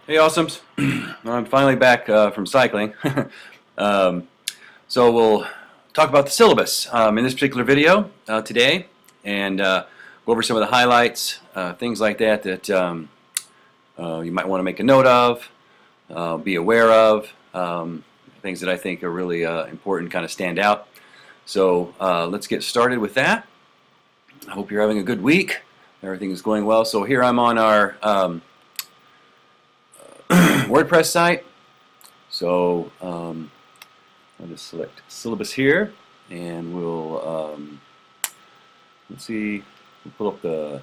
Hey, awesomes. I'm finally back from cycling. um, so we'll talk about the syllabus in this particular video today and go over some of the highlights, things like that that you might want to make a note of, be aware of, things that I think are really important, kind of stand out. So let's get started with that. I hope you're having a good week. Everything is going well. So here I'm on our WordPress site. So I'll just select syllabus here, and we'll let's see. We'll pull up the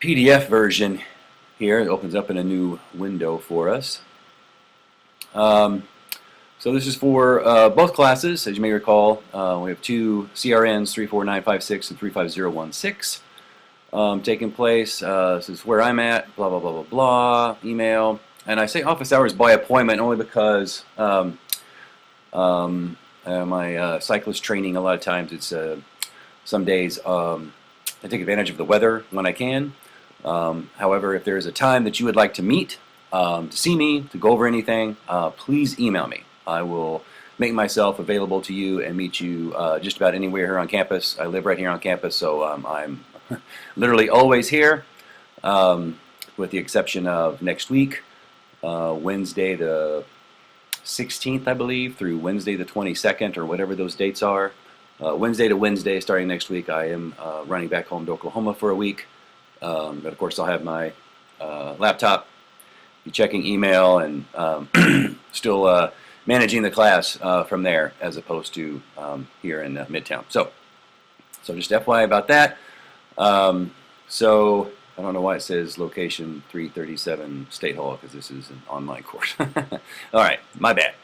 PDF version here. It opens up in a new window for us. So this is for both classes, as you may recall. We have two CRNs, 34956 and 35016. Taking place. This is where I'm at, blah, blah, blah, blah, blah, email. And I say office hours by appointment only because my cyclist training, a lot of times it's some days I take advantage of the weather when I can. However, if there's a time that you would like to meet, to see me, to go over anything, please email me. I will make myself available to you and meet you just about anywhere here on campus. I live right here on campus, so I'm literally always here, with the exception of next week, Wednesday the 16th, I believe, through Wednesday the 22nd, or whatever those dates are. Wednesday to Wednesday, starting next week, I am running back home to Oklahoma for a week. But of course, I'll have my laptop, be checking email, and still managing the class from there, as opposed to here in Midtown. So just FYI about that. So I don't know why it says location 337 State Hall, because this is an online course. All right, my bad.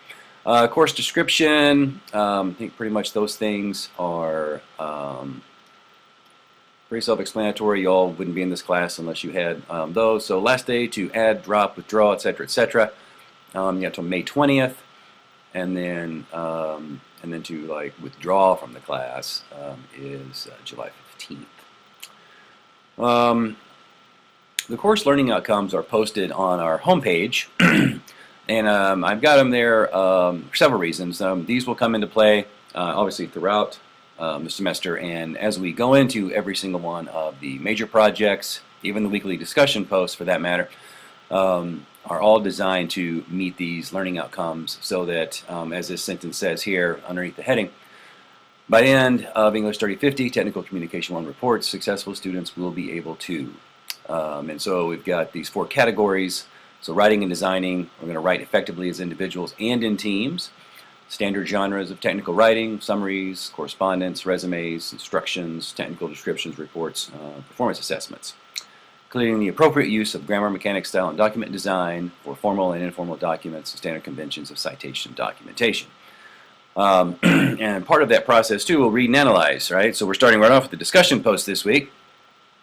Course description, I think pretty much those things are pretty self-explanatory. You all wouldn't be in this class unless you had those. So last day to add, drop, withdraw, etc., etc. You have until May 20th, and then to withdraw from the class is July 15th. The course learning outcomes are posted on our homepage, and I've got them there for several reasons. These will come into play obviously throughout the semester, and as we go into every single one of the major projects, even the weekly discussion posts for that matter, are all designed to meet these learning outcomes so that, as this sentence says here underneath the heading, by the end of English 3050, Technical Communication 1 reports, successful students will be able to. And so we've got these four categories. So writing and designing, we're going to write effectively as individuals and in teams. Standard genres of technical writing, summaries, correspondence, resumes, instructions, technical descriptions, reports, performance assessments. Including the appropriate use of grammar, mechanics, style, and document design for formal and informal documents and standard conventions of citation documentation. And part of that process, too, we'll read and analyze, right? So we're starting right off with the discussion post this week,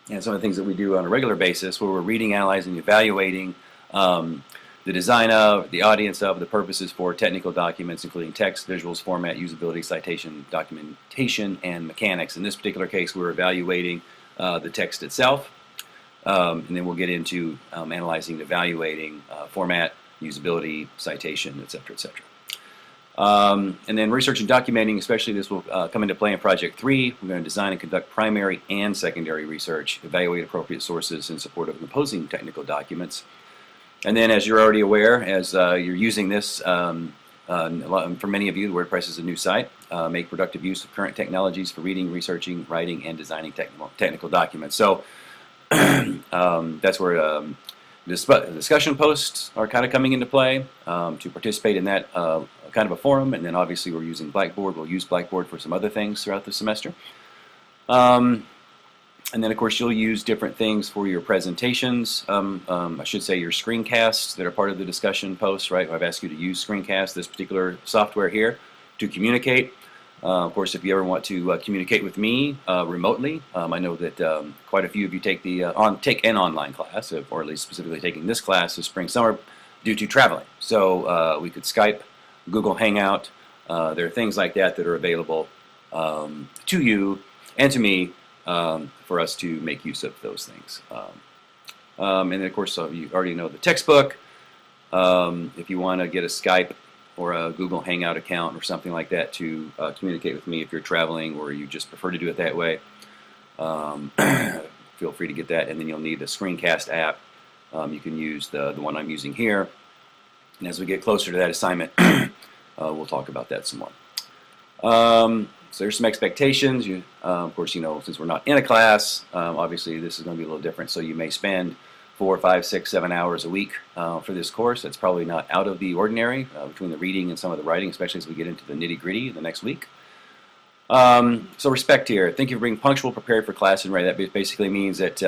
and some of the things that we do on a regular basis where we're reading, analyzing, evaluating the design of, the audience of, the purposes for technical documents, including text, visuals, format, usability, citation, documentation, and mechanics. In this particular case, we're evaluating the text itself, and then we'll get into analyzing and evaluating format, usability, citation, etc., etc. And then research and documenting, especially this will come into play in Project 3. We're going to design and conduct primary and secondary research, evaluate appropriate sources in support of composing technical documents. And then, as you're already aware, as you're using this, for many of you, WordPress is a new site. Make productive use of current technologies for reading, researching, writing, and designing technical documents. So that's where discussion posts are kind of coming into play to participate in that kind of a forum, and then obviously we're using Blackboard. We'll use Blackboard for some other things throughout the semester. And then, of course, you'll use different things for your presentations. I should say your screencasts that are part of the discussion posts, right? I've asked you to use screencasts, this particular software here, to communicate. Of course, if you ever want to communicate with me remotely, I know that quite a few of you take an online class, or at least specifically taking this class this spring summer due to traveling. So we could Skype, Google Hangout. There are things like that that are available to you and to me for us to make use of those things. And then, of course, you already know the textbook. If you want to get a Skype or a Google Hangout account or something like that to communicate with me if you're traveling or you just prefer to do it that way, feel free to get that. And then you'll need the screencast app. You can use the one I'm using here. And as we get closer to that assignment, we'll talk about that some more. So there's some expectations. Of course, since we're not in a class, obviously this is going to be a little different. So you may spend 4, 5, 6, 7 hours a week for this course. That's probably not out of the ordinary between the reading and some of the writing, especially as we get into the nitty-gritty the next week. So respect here. Thank you for being punctual, prepared for class, and ready. That basically means that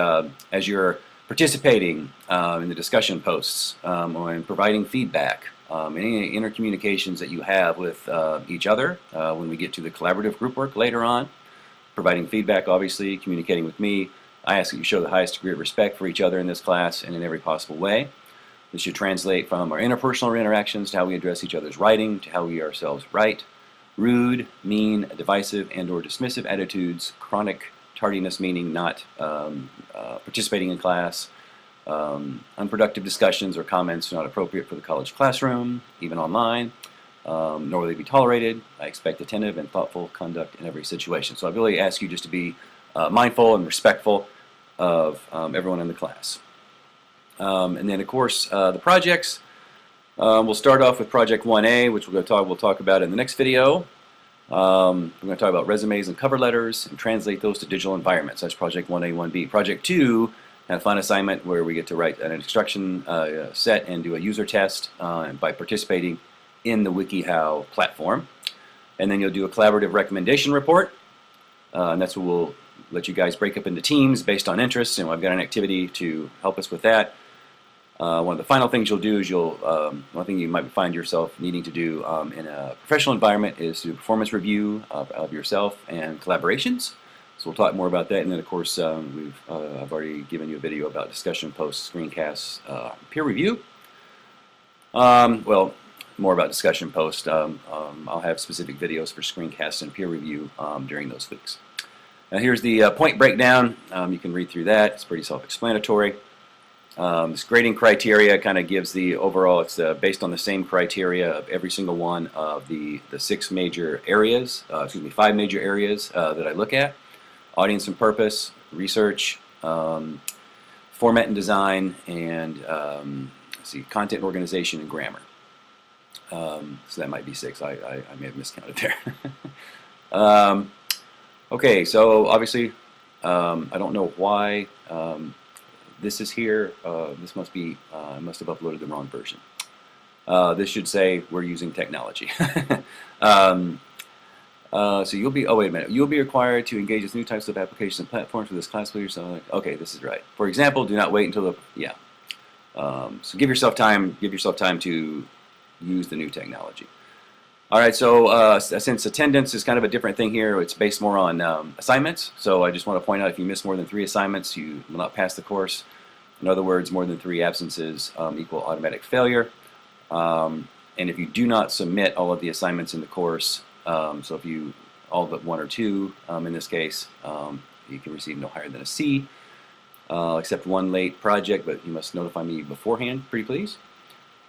as you're participating in the discussion posts or in providing feedback, any intercommunications that you have with each other when we get to the collaborative group work later on, providing feedback, obviously, communicating with me, I ask that you show the highest degree of respect for each other in this class and in every possible way. This should translate from our interpersonal interactions to how we address each other's writing, to how we ourselves write. Rude, mean, divisive, and or dismissive attitudes, chronic tardiness meaning not participating in class, unproductive discussions or comments not appropriate for the college classroom, even online, nor will they be tolerated. I expect attentive and thoughtful conduct in every situation. So I really ask you just to be mindful and respectful of everyone in the class. And then, of course, the projects. We'll start off with Project 1A, which we'll talk about in the next video. We're going to talk about resumes and cover letters and translate those to digital environments. That's Project 1A, 1B. Project 2, a fun assignment where we get to write an instruction set and do a user test by participating in the WikiHow platform. And then you'll do a collaborative recommendation report. And that's what we'll let you guys break up into teams based on interests, and I've got an activity to help us with that. One of the final things you'll do is one thing you might find yourself needing to do in a professional environment is to do a performance review of yourself and collaborations. So we'll talk more about that, and then of course I've already given you a video about discussion posts, screencasts, peer review. Well, more about discussion posts. I'll have specific videos for screencasts and peer review during those weeks. Now here's the point breakdown. You can read through that. It's pretty self-explanatory. This grading criteria kind of gives the overall, it's based on the same criteria of every single one of the 5 major areas that I look at. Audience and purpose, research, format and design, and content organization and grammar. So that might be 6. I may have miscounted there. Okay, so obviously I don't know why this is here. This must be, I must have uploaded the wrong version. This should say we're using technology. So you'll be, oh wait a minute, you'll be required to engage with new types of applications and platforms for this class. So okay, this is right. For example, do not wait until the, yeah. So give yourself time to use the new technology. All right, so since attendance is kind of a different thing here, it's based more on assignments. So I just want to point out if you miss more than 3 assignments, you will not pass the course. In other words, more than 3 absences equal automatic failure. And if you do not submit all of the assignments in the course, so if you all but 1 or 2 in this case, you can receive no higher than a C, except 1 late project, but you must notify me beforehand, pretty please.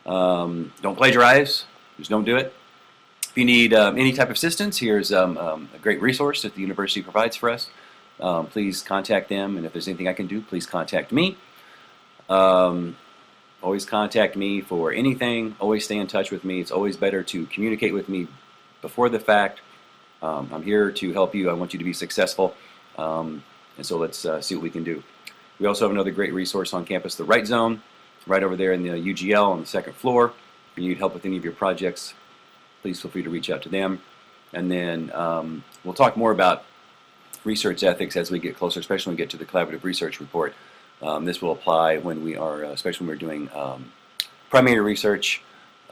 Don't plagiarize, just don't do it. If you need any type of assistance, here's a great resource that the university provides for us. Please contact them, and if there's anything I can do, please contact me. Always contact me for anything. Always stay in touch with me. It's always better to communicate with me before the fact. I'm here to help you. I want you to be successful, and so let's see what we can do. We also have another great resource on campus, the Write Zone, right over there in the UGL on the 2nd floor. If you need help with any of your projects, please feel free to reach out to them. And then we'll talk more about research ethics as we get closer, especially when we get to the collaborative research report. This will apply when we are, especially when we're doing primary research,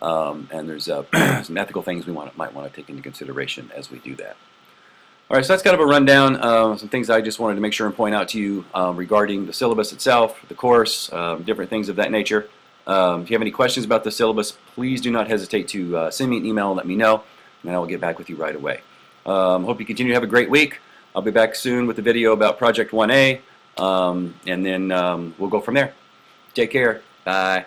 and there's some ethical things we might want to take into consideration as we do that. All right, so that's kind of a rundown, some things I just wanted to make sure and point out to you regarding the syllabus itself, the course, different things of that nature. If you have any questions about the syllabus, please do not hesitate to send me an email and let me know, and I will get back with you right away. Hope you continue to have a great week. I'll be back soon with a video about Project 1A, and then we'll go from there. Take care. Bye.